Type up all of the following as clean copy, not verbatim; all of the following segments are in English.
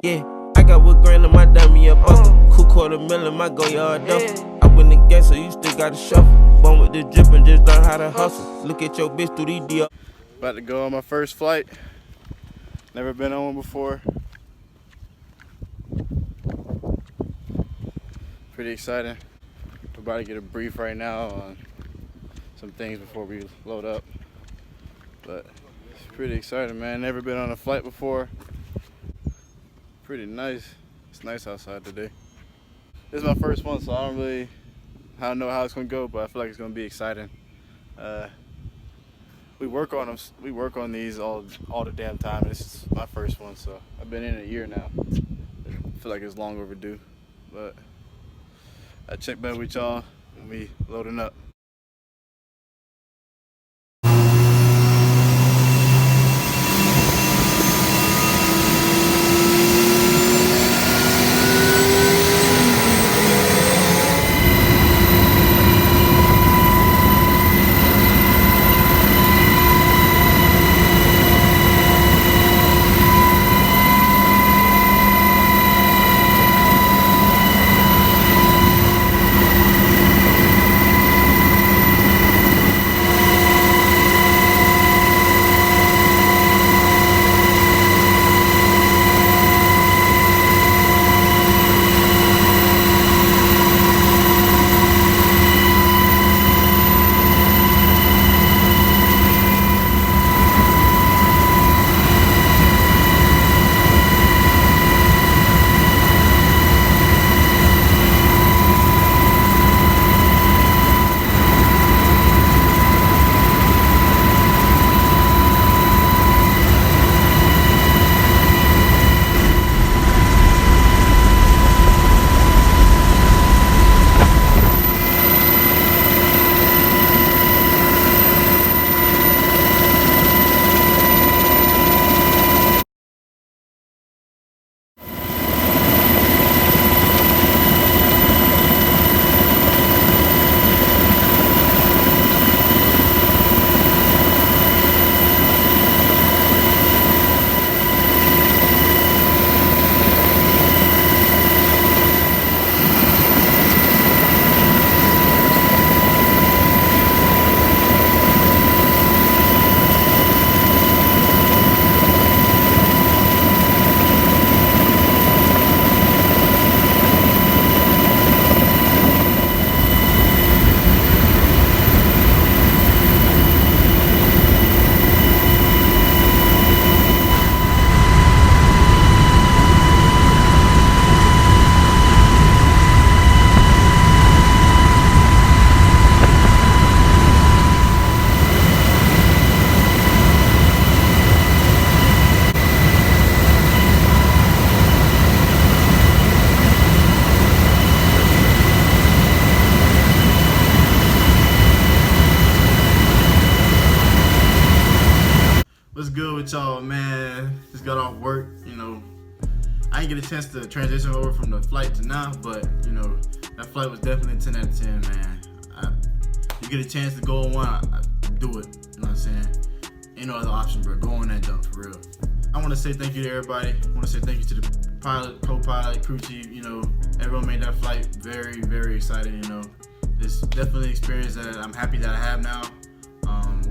Yeah, I got what grand in my dummy up buster. Cool $250,000 my go yard duffel. I win the game, so you still gotta shuffle. Bone with the drip and just learn how to hustle. Look at your bitch through these deals. About to go on my first flight. Never been on one before. Pretty exciting. We're about to get a brief right now on some things before we load up. But it's pretty exciting, man. Never been on a flight before. Pretty nice. It's nice outside today. This is my first one, so I don't know how it's gonna go, but I feel like it's gonna be exciting. We work on them. We work on these all the damn time. This is my first one, so I've been in a year now. I feel like it's long overdue, but I check back with y'all when we loading up. What's good with y'all, man? Just got off work, you know. I didn't get a chance to transition over from the flight to now, but you know, that flight was definitely a 10 out of 10, man. You get a chance to go on one, do it. You know what I'm saying? Ain't no other option, bro. Go on that jump for real. I want to say thank you to everybody. I want to say thank you to the pilot, co-pilot, crew chief. You know, everyone made that flight very, very exciting. You know, it's definitely an experience that I'm happy that I have now.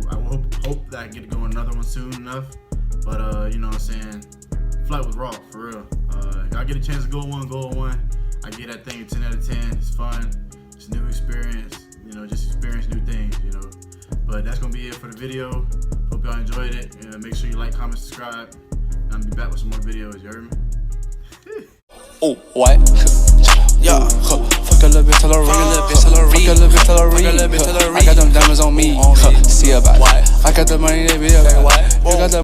I hope that I get to go on another one soon enough. But you know what I'm saying? Flight was raw, for real. If I get a chance to go on one. I get that thing a 10 out of 10. It's fun. It's a new experience. You know, just experience new things, you know. But that's gonna be it for the video. Hope y'all enjoyed it. Make sure you like, comment, subscribe. And I'll be back with some more videos, you heard me? Oh, what? Yeah, fuck a little bit till I ring, a little bit till I ring, fuck a little bit till I ring. I got them diamonds on me, see about it. I got the money, they be up. You got the